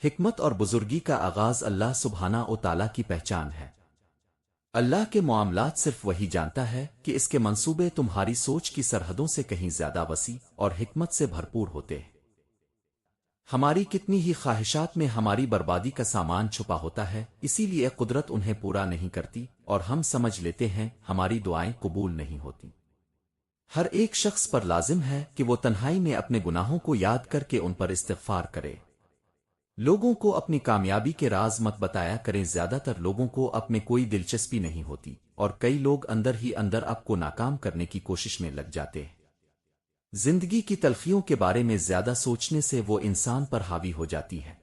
حکمت اور بزرگی کا آغاز اللہ سبحانہ و تعالیٰ کی پہچان ہے۔ اللہ کے معاملات صرف وہی جانتا ہے کہ اس کے منصوبے تمہاری سوچ کی سرحدوں سے کہیں زیادہ وسیع اور حکمت سے بھرپور ہوتے ہیں۔ ہماری کتنی ہی خواہشات میں ہماری بربادی کا سامان چھپا ہوتا ہے، اسی لیے قدرت انہیں پورا نہیں کرتی اور ہم سمجھ لیتے ہیں ہماری دعائیں قبول نہیں ہوتی۔ ہر ایک شخص پر لازم ہے کہ وہ تنہائی میں اپنے گناہوں کو یاد کر کے ان پر استغفار کرے۔ لوگوں کو اپنی کامیابی کے راز مت بتایا کریں، زیادہ تر لوگوں کو اب میں کوئی دلچسپی نہیں ہوتی اور کئی لوگ اندر ہی اندر اب کو ناکام کرنے کی کوشش میں لگ جاتے ہیں۔ زندگی کی تلخیوں کے بارے میں زیادہ سوچنے سے وہ انسان پر حاوی ہو جاتی ہے۔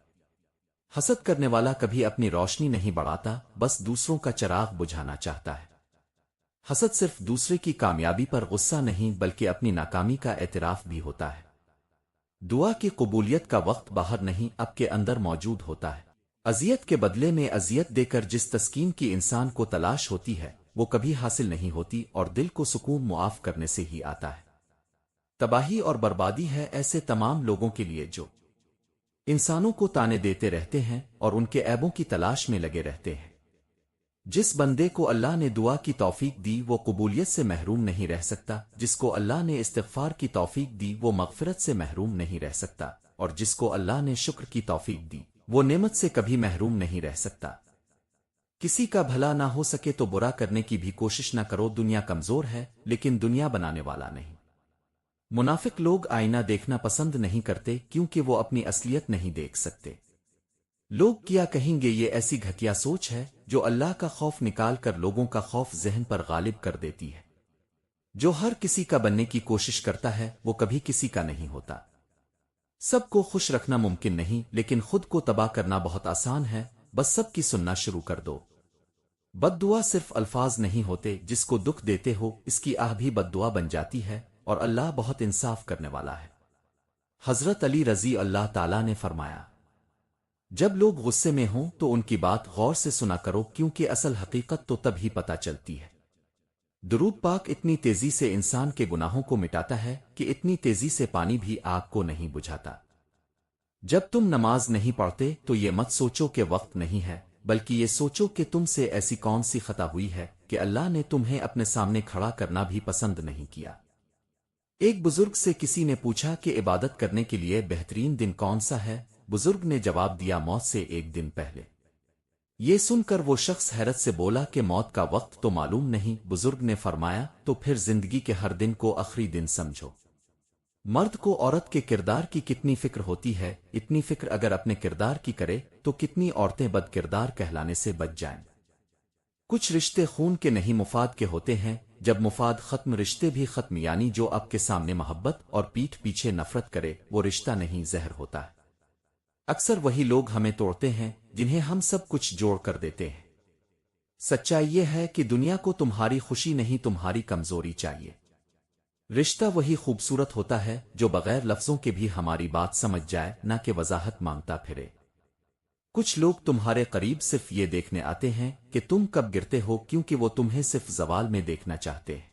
حسد کرنے والا کبھی اپنی روشنی نہیں بڑھاتا، بس دوسروں کا چراغ بجھانا چاہتا ہے۔ حسد صرف دوسرے کی کامیابی پر غصہ نہیں بلکہ اپنی ناکامی کا اعتراف بھی ہوتا ہے۔ دعا کی قبولیت کا وقت باہر نہیں اب کے اندر موجود ہوتا ہے۔ اذیت کے بدلے میں اذیت دے کر جس تسکین کی انسان کو تلاش ہوتی ہے وہ کبھی حاصل نہیں ہوتی اور دل کو سکون معاف کرنے سے ہی آتا ہے۔ تباہی اور بربادی ہے ایسے تمام لوگوں کے لیے جو انسانوں کو تانے دیتے رہتے ہیں اور ان کے عیبوں کی تلاش میں لگے رہتے ہیں۔ جس بندے کو اللہ نے دعا کی توفیق دی وہ قبولیت سے محروم نہیں رہ سکتا، جس کو اللہ نے استغفار کی توفیق دی وہ مغفرت سے محروم نہیں رہ سکتا، اور جس کو اللہ نے شکر کی توفیق دی وہ نعمت سے کبھی محروم نہیں رہ سکتا۔ کسی کا بھلا نہ ہو سکے تو برا کرنے کی بھی کوشش نہ کرو، دنیا کمزور ہے لیکن دنیا بنانے والا نہیں۔ منافق لوگ آئینہ دیکھنا پسند نہیں کرتے کیونکہ وہ اپنی اصلیت نہیں دیکھ سکتے۔ لوگ کیا کہیں گے، یہ ایسی گھٹیا سوچ ہے جو اللہ کا خوف نکال کر لوگوں کا خوف ذہن پر غالب کر دیتی ہے۔ جو ہر کسی کا بننے کی کوشش کرتا ہے وہ کبھی کسی کا نہیں ہوتا۔ سب کو خوش رکھنا ممکن نہیں لیکن خود کو تباہ کرنا بہت آسان ہے، بس سب کی سننا شروع کر دو۔ بد دعا صرف الفاظ نہیں ہوتے، جس کو دکھ دیتے ہو اس کی آہ بھی بد دعا بن جاتی ہے، اور اللہ بہت انصاف کرنے والا ہے۔ حضرت علی رضی اللہ تعالیٰ نے فرمایا، جب لوگ غصے میں ہوں تو ان کی بات غور سے سنا کرو کیونکہ اصل حقیقت تو تب ہی پتہ چلتی ہے۔ درود پاک اتنی تیزی سے انسان کے گناہوں کو مٹاتا ہے کہ اتنی تیزی سے پانی بھی آگ کو نہیں بجھاتا۔ جب تم نماز نہیں پڑھتے تو یہ مت سوچو کہ وقت نہیں ہے، بلکہ یہ سوچو کہ تم سے ایسی کون سی خطا ہوئی ہے کہ اللہ نے تمہیں اپنے سامنے کھڑا کرنا بھی پسند نہیں کیا۔ ایک بزرگ سے کسی نے پوچھا کہ عبادت کرنے کے لیے بہترین دن کون سا ہے؟ بزرگ نے جواب دیا، موت سے ایک دن پہلے۔ یہ سن کر وہ شخص حیرت سے بولا کہ موت کا وقت تو معلوم نہیں۔ بزرگ نے فرمایا، تو پھر زندگی کے ہر دن کو آخری دن سمجھو۔ مرد کو عورت کے کردار کی کتنی فکر ہوتی ہے، اتنی فکر اگر اپنے کردار کی کرے تو کتنی عورتیں بد کردار کہلانے سے بچ جائیں۔ کچھ رشتے خون کے نہیں مفاد کے ہوتے ہیں، جب مفاد ختم رشتے بھی ختم، یعنی جو آپ کے سامنے محبت اور پیٹھ پیچھے نفرت کرے وہ رشتہ نہیں زہر ہوتا ہے۔ اکثر وہی لوگ ہمیں توڑتے ہیں جنہیں ہم سب کچھ جوڑ کر دیتے ہیں۔ سچائی یہ ہے کہ دنیا کو تمہاری خوشی نہیں تمہاری کمزوری چاہیے۔ رشتہ وہی خوبصورت ہوتا ہے جو بغیر لفظوں کے بھی ہماری بات سمجھ جائے، نہ کہ وضاحت مانگتا پھرے۔ کچھ لوگ تمہارے قریب صرف یہ دیکھنے آتے ہیں کہ تم کب گرتے ہو، کیونکہ وہ تمہیں صرف زوال میں دیکھنا چاہتے ہیں۔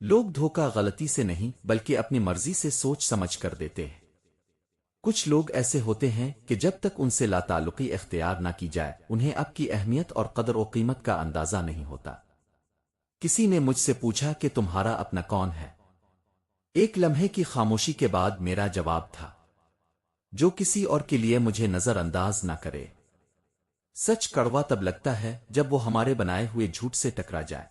لوگ دھوکہ غلطی سے نہیں بلکہ اپنی مرضی سے سوچ سمجھ کر دیتے ہیں۔ کچھ لوگ ایسے ہوتے ہیں کہ جب تک ان سے لا تعلقی اختیار نہ کی جائے انہیں آپ کی اہمیت اور قدر و قیمت کا اندازہ نہیں ہوتا۔ کسی نے مجھ سے پوچھا کہ تمہارا اپنا کون ہے؟ ایک لمحے کی خاموشی کے بعد میرا جواب تھا، جو کسی اور کے لیے مجھے نظر انداز نہ کرے۔ سچ کڑوا تب لگتا ہے جب وہ ہمارے بنائے ہوئے جھوٹ سے ٹکرا جائے۔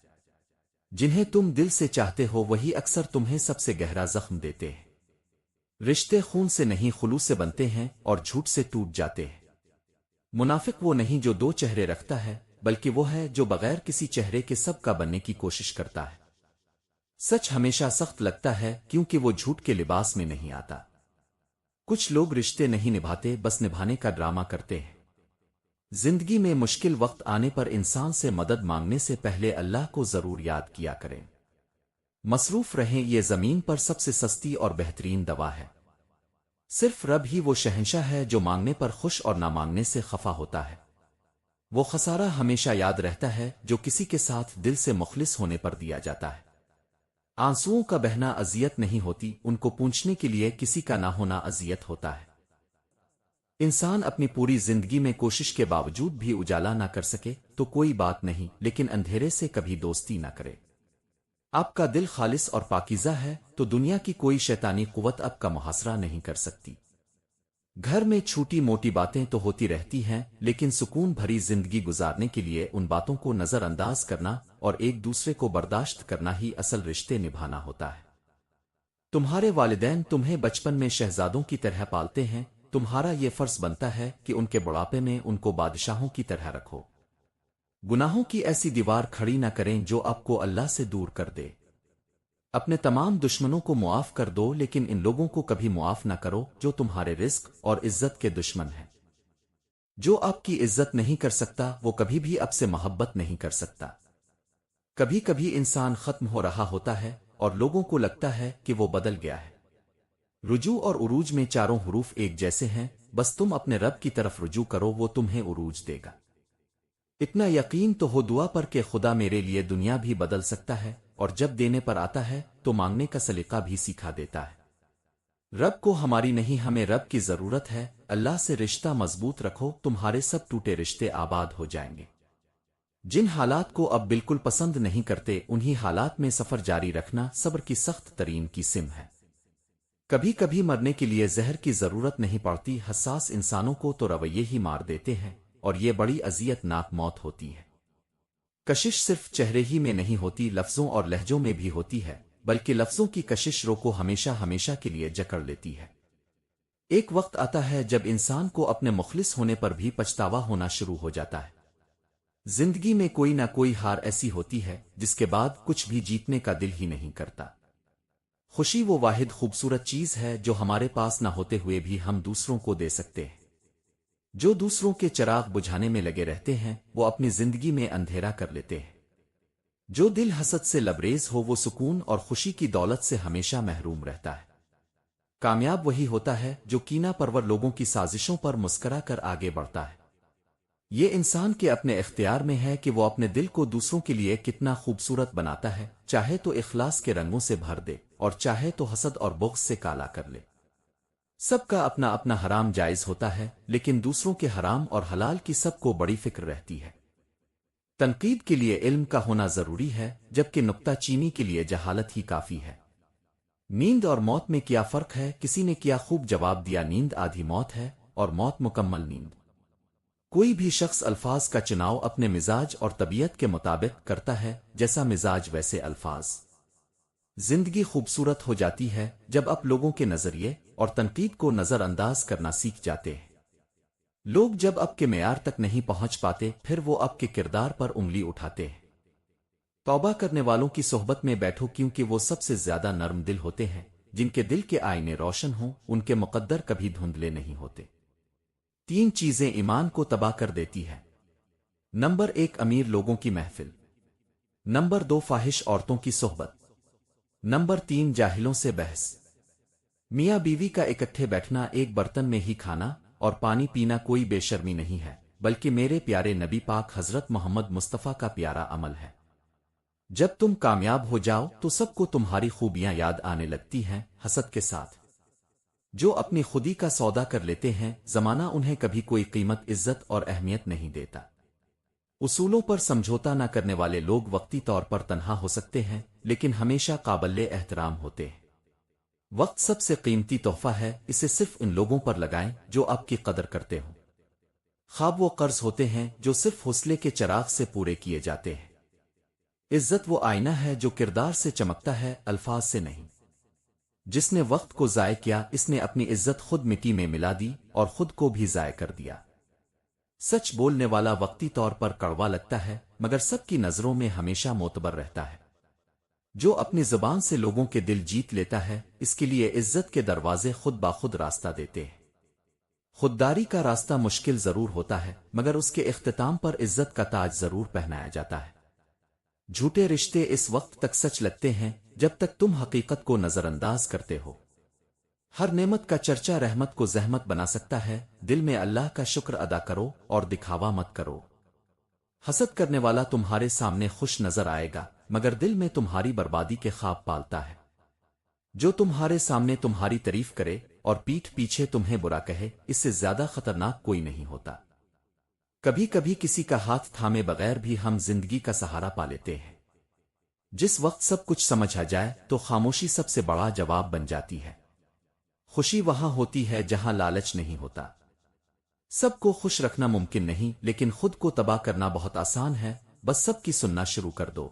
جنہیں تم دل سے چاہتے ہو وہی اکثر تمہیں سب سے گہرا زخم دیتے ہیں۔ رشتے خون سے نہیں خلوص سے بنتے ہیں اور جھوٹ سے ٹوٹ جاتے ہیں۔ منافق وہ نہیں جو دو چہرے رکھتا ہے، بلکہ وہ ہے جو بغیر کسی چہرے کے سب کا بننے کی کوشش کرتا ہے۔ سچ ہمیشہ سخت لگتا ہے کیونکہ وہ جھوٹ کے لباس میں نہیں آتا۔ کچھ لوگ رشتے نہیں نبھاتے، بس نبھانے کا ڈرامہ کرتے ہیں۔ زندگی میں مشکل وقت آنے پر انسان سے مدد مانگنے سے پہلے اللہ کو ضرور یاد کیا کریں۔ مصروف رہیں، یہ زمین پر سب سے سستی اور بہترین دوا ہے۔ صرف رب ہی وہ شہنشاہ ہے جو مانگنے پر خوش اور نہ مانگنے سے خفا ہوتا ہے۔ وہ خسارہ ہمیشہ یاد رہتا ہے جو کسی کے ساتھ دل سے مخلص ہونے پر دیا جاتا ہے۔ آنسوؤں کا بہنا اذیت نہیں ہوتی، ان کو پونچھنے کے لیے کسی کا نہ ہونا اذیت ہوتا ہے۔ انسان اپنی پوری زندگی میں کوشش کے باوجود بھی اجالا نہ کر سکے تو کوئی بات نہیں، لیکن اندھیرے سے کبھی دوستی نہ کرے۔ آپ کا دل خالص اور پاکیزہ ہے تو دنیا کی کوئی شیطانی قوت آپ کا محاصرہ نہیں کر سکتی۔ گھر میں چھوٹی موٹی باتیں تو ہوتی رہتی ہیں، لیکن سکون بھری زندگی گزارنے کے لیے ان باتوں کو نظر انداز کرنا اور ایک دوسرے کو برداشت کرنا ہی اصل رشتے نبھانا ہوتا ہے۔ تمہارے والدین تمہیں بچپن میں شہزادوں کی طرح پالتے ہیں، تمہارا یہ فرض بنتا ہے کہ ان کے بڑھاپے میں ان کو بادشاہوں کی طرح رکھو۔ گناہوں کی ایسی دیوار کھڑی نہ کریں جو آپ کو اللہ سے دور کر دے۔ اپنے تمام دشمنوں کو معاف کر دو، لیکن ان لوگوں کو کبھی معاف نہ کرو جو تمہارے رزق اور عزت کے دشمن ہیں۔ جو آپ کی عزت نہیں کر سکتا وہ کبھی بھی آپ سے محبت نہیں کر سکتا۔ کبھی کبھی انسان ختم ہو رہا ہوتا ہے اور لوگوں کو لگتا ہے کہ وہ بدل گیا ہے۔ رجوع اور عروج میں چاروں حروف ایک جیسے ہیں، بس تم اپنے رب کی طرف رجوع کرو، وہ تمہیں عروج دے گا۔ اتنا یقین تو ہو دعا پر کہ خدا میرے لیے دنیا بھی بدل سکتا ہے، اور جب دینے پر آتا ہے تو مانگنے کا سلیقہ بھی سکھا دیتا ہے۔ رب کو ہماری نہیں، ہمیں رب کی ضرورت ہے۔ اللہ سے رشتہ مضبوط رکھو، تمہارے سب ٹوٹے رشتے آباد ہو جائیں گے۔ جن حالات کو اب بالکل پسند نہیں کرتے انہی حالات میں سفر جاری رکھنا صبر کی سخت ترین قسم ہے۔ کبھی کبھی مرنے کے لیے زہر کی ضرورت نہیں پڑتی، حساس انسانوں کو تو رویے ہی مار دیتے ہیں، اور یہ بڑی اذیت ناک موت ہوتی ہے۔ کشش صرف چہرے ہی میں نہیں ہوتی، لفظوں اور لہجوں میں بھی ہوتی ہے، بلکہ لفظوں کی کشش روح کو ہمیشہ ہمیشہ کے لیے جکڑ لیتی ہے۔ ایک وقت آتا ہے جب انسان کو اپنے مخلص ہونے پر بھی پچھتاوا ہونا شروع ہو جاتا ہے۔ زندگی میں کوئی نہ کوئی ہار ایسی ہوتی ہے جس کے بعد کچھ بھی جیتنے کا دل ہی نہیں کرتا۔ خوشی وہ واحد خوبصورت چیز ہے جو ہمارے پاس نہ ہوتے ہوئے بھی ہم دوسروں کو دے سکتے ہیں۔ جو دوسروں کے چراغ بجھانے میں لگے رہتے ہیں وہ اپنی زندگی میں اندھیرا کر لیتے ہیں۔ جو دل حسد سے لبریز ہو وہ سکون اور خوشی کی دولت سے ہمیشہ محروم رہتا ہے۔ کامیاب وہی ہوتا ہے جو کینہ پرور لوگوں کی سازشوں پر مسکرا کر آگے بڑھتا ہے۔ یہ انسان کے اپنے اختیار میں ہے کہ وہ اپنے دل کو دوسروں کے لیے کتنا خوبصورت بناتا ہے، چاہے تو اخلاص کے رنگوں سے بھر دے اور چاہے تو حسد اور بغض سے کالا کر لے۔ سب کا اپنا اپنا حرام جائز ہوتا ہے، لیکن دوسروں کے حرام اور حلال کی سب کو بڑی فکر رہتی ہے۔ تنقید کے لیے علم کا ہونا ضروری ہے، جبکہ نکتہ چینی کے لیے جہالت ہی کافی ہے۔ نیند اور موت میں کیا فرق ہے؟ کسی نے کیا خوب جواب دیا، نیند آدھی موت ہے اور موت مکمل نیند۔ کوئی بھی شخص الفاظ کا چناؤ اپنے مزاج اور طبیعت کے مطابق کرتا ہے، جیسا مزاج ویسے الفاظ۔ زندگی خوبصورت ہو جاتی ہے جب آپ لوگوں کے نظریے اور تنقید کو نظر انداز کرنا سیکھ جاتے ہیں۔ لوگ جب آپ کے معیار تک نہیں پہنچ پاتے پھر وہ آپ کے کردار پر انگلی اٹھاتے ہیں۔ توبہ کرنے والوں کی صحبت میں بیٹھو، کیونکہ وہ سب سے زیادہ نرم دل ہوتے ہیں۔ جن کے دل کے آئینے روشن ہوں ان کے مقدر کبھی دھندلے نہیں ہوتے۔ تین چیزیں ایمان کو تباہ کر دیتی ہے۔ نمبر 1 امیر لوگوں کی محفل، نمبر 2 فاحش عورتوں کی صحبت، نمبر 3 جاہلوں سے بحث۔ میاں بیوی کا اکٹھے بیٹھنا، ایک برتن میں ہی کھانا اور پانی پینا کوئی بے شرمی نہیں ہے، بلکہ میرے پیارے نبی پاک حضرت محمد مصطفیٰ کا پیارا عمل ہے۔ جب تم کامیاب ہو جاؤ تو سب کو تمہاری خوبیاں یاد آنے لگتی ہیں، حسد کے ساتھ۔ جو اپنی خودی کا سودا کر لیتے ہیں زمانہ انہیں کبھی کوئی قیمت، عزت اور اہمیت نہیں دیتا۔ اصولوں پر سمجھوتا نہ کرنے والے لوگ وقتی طور پر تنہا ہو سکتے ہیں لیکن ہمیشہ قابل احترام ہوتے ہیں۔ وقت سب سے قیمتی تحفہ ہے، اسے صرف ان لوگوں پر لگائیں جو آپ کی قدر کرتے ہوں۔ خواب وہ قرض ہوتے ہیں جو صرف حوصلے کے چراغ سے پورے کیے جاتے ہیں۔ عزت وہ آئینہ ہے جو کردار سے چمکتا ہے، الفاظ سے نہیں۔ جس نے وقت کو ضائع کیا اس نے اپنی عزت خود مٹی میں ملا دی اور خود کو بھی ضائع کر دیا۔ سچ بولنے والا وقتی طور پر کڑوا لگتا ہے مگر سب کی نظروں میں ہمیشہ معتبر رہتا ہے۔ جو اپنی زبان سے لوگوں کے دل جیت لیتا ہے اس کے لیے عزت کے دروازے خود بخود راستہ دیتے ہیں۔ خودداری کا راستہ مشکل ضرور ہوتا ہے مگر اس کے اختتام پر عزت کا تاج ضرور پہنایا جاتا ہے۔ جھوٹے رشتے اس وقت تک سچ لگتے ہیں جب تک تم حقیقت کو نظر انداز کرتے ہو۔ ہر نعمت کا چرچا رحمت کو زحمت بنا سکتا ہے، دل میں اللہ کا شکر ادا کرو اور دکھاوا مت کرو۔ حسد کرنے والا تمہارے سامنے خوش نظر آئے گا مگر دل میں تمہاری بربادی کے خواب پالتا ہے۔ جو تمہارے سامنے تمہاری تعریف کرے اور پیٹھ پیچھے تمہیں برا کہے، اس سے زیادہ خطرناک کوئی نہیں ہوتا۔ کبھی کبھی کسی کا ہاتھ تھامے بغیر بھی ہم زندگی کا سہارا پا لیتے ہیں۔ جس وقت سب کچھ سمجھ آ جائے تو خاموشی سب سے بڑا جواب بن جاتی ہے۔ خوشی وہاں ہوتی ہے جہاں لالچ نہیں ہوتا۔ سب کو خوش رکھنا ممکن نہیں، لیکن خود کو تباہ کرنا بہت آسان ہے، بس سب کی سننا شروع کر دو۔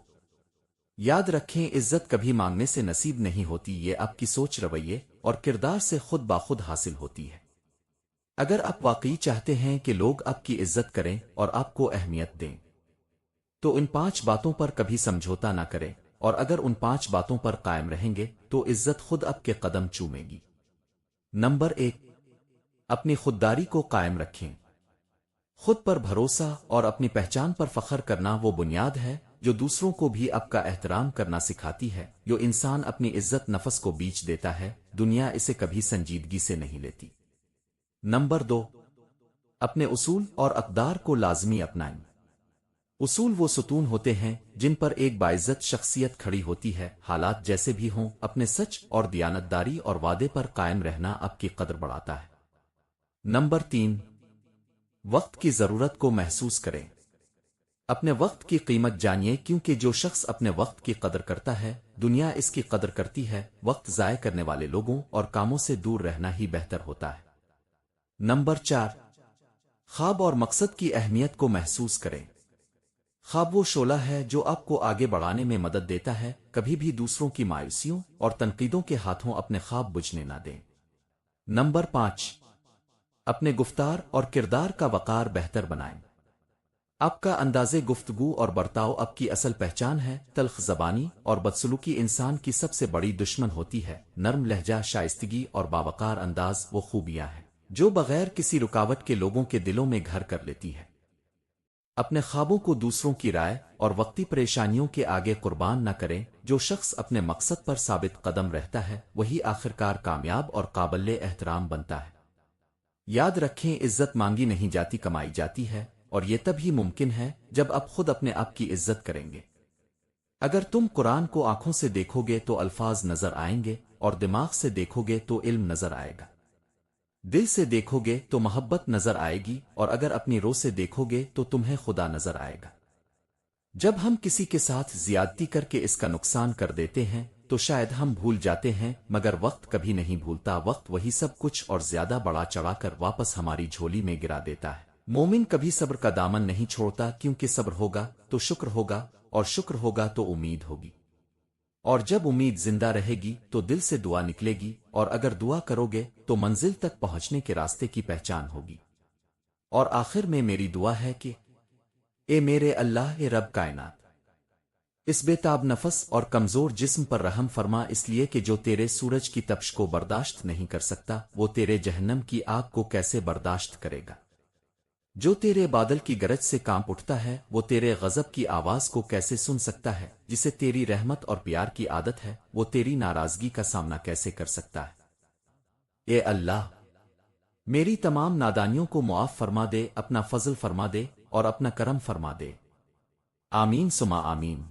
یاد رکھیں، عزت کبھی مانگنے سے نصیب نہیں ہوتی، یہ آپ کی سوچ، رویے اور کردار سے خود بخود حاصل ہوتی ہے۔ اگر آپ واقعی چاہتے ہیں کہ لوگ آپ کی عزت کریں اور آپ کو اہمیت دیں، تو ان 5 باتوں پر کبھی سمجھوتا نہ کریں، اور اگر ان 5 باتوں پر قائم رہیں گے تو عزت خود آپ کے قدم چومے گی۔ نمبر 1، اپنی خودداری کو قائم رکھیں۔ خود پر بھروسہ اور اپنی پہچان پر فخر کرنا وہ بنیاد ہے جو دوسروں کو بھی آپ کا احترام کرنا سکھاتی ہے۔ جو انسان اپنی عزت نفس کو بیچ دیتا ہے، دنیا اسے کبھی سنجیدگی سے نہیں لیتی۔ نمبر 2، اپنے اصول اور اقدار کو لازمی اپنائیں۔ اصول وہ ستون ہوتے ہیں جن پر ایک باعزت شخصیت کھڑی ہوتی ہے، حالات جیسے بھی ہوں۔ اپنے سچ اور دیانتداری اور وعدے پر قائم رہنا آپ کی قدر بڑھاتا ہے۔ نمبر 3، وقت کی ضرورت کو محسوس کریں۔ اپنے وقت کی قیمت جانیے، کیونکہ جو شخص اپنے وقت کی قدر کرتا ہے، دنیا اس کی قدر کرتی ہے۔ وقت ضائع کرنے والے لوگوں اور کاموں سے دور رہنا ہی بہتر ہوتا ہے۔ نمبر 4، خواب اور مقصد کی اہمیت کو محسوس کریں۔ خواب وہ شعلہ ہے جو آپ کو آگے بڑھانے میں مدد دیتا ہے۔ کبھی بھی دوسروں کی مایوسیوں اور تنقیدوں کے ہاتھوں اپنے خواب بجھنے نہ دیں۔ نمبر 5، اپنے گفتار اور کردار کا وقار بہتر بنائیں۔ آپ کا انداز گفتگو اور برتاؤ آپ کی اصل پہچان ہے۔ تلخ زبانی اور بدسلوکی انسان کی سب سے بڑی دشمن ہوتی ہے۔ نرم لہجہ، شائستگی اور باوقار انداز وہ خوبیاں ہیں جو بغیر کسی رکاوٹ کے لوگوں کے دلوں میں گھر کر لیتی ہے۔ اپنے خوابوں کو دوسروں کی رائے اور وقتی پریشانیوں کے آگے قربان نہ کریں۔ جو شخص اپنے مقصد پر ثابت قدم رہتا ہے، وہی آخرکار کامیاب اور قابل احترام بنتا ہے۔ یاد رکھیں، عزت مانگی نہیں جاتی، کمائی جاتی ہے، اور یہ تب ہی ممکن ہے جب آپ خود اپنے آپ کی عزت کریں گے۔ اگر تم قرآن کو آنکھوں سے دیکھو گے تو الفاظ نظر آئیں گے، اور دماغ سے دیکھو گے تو علم نظر آئے گا۔ دل سے دیکھو گے تو محبت نظر آئے گی، اور اگر اپنی روح سے دیکھو گے تو تمہیں خدا نظر آئے گا۔ جب ہم کسی کے ساتھ زیادتی کر کے اس کا نقصان کر دیتے ہیں تو شاید ہم بھول جاتے ہیں، مگر وقت کبھی نہیں بھولتا۔ وقت وہی سب کچھ اور زیادہ بڑا چڑھا کر واپس ہماری جھولی میں گرا دیتا ہے۔ مومن کبھی صبر کا دامن نہیں چھوڑتا، کیونکہ صبر ہوگا تو شکر ہوگا، اور شکر ہوگا تو امید ہوگی، اور جب امید زندہ رہے گی تو دل سے دعا نکلے گی، اور اگر دعا کرو گے تو منزل تک پہنچنے کے راستے کی پہچان ہوگی۔ اور آخر میں میری دعا ہے کہ اے میرے اللہ، اے رب کائنات، اس بے تاب نفس اور کمزور جسم پر رحم فرما، اس لیے کہ جو تیرے سورج کی تپش کو برداشت نہیں کر سکتا، وہ تیرے جہنم کی آگ کو کیسے برداشت کرے گا؟ جو تیرے بادل کی گرج سے کانپ اٹھتا ہے، وہ تیرے غضب کی آواز کو کیسے سن سکتا ہے؟ جسے تیری رحمت اور پیار کی عادت ہے، وہ تیری ناراضگی کا سامنا کیسے کر سکتا ہے؟ اے اللہ، میری تمام نادانیوں کو معاف فرما دے، اپنا فضل فرما دے اور اپنا کرم فرما دے۔ آمین ثم آمین۔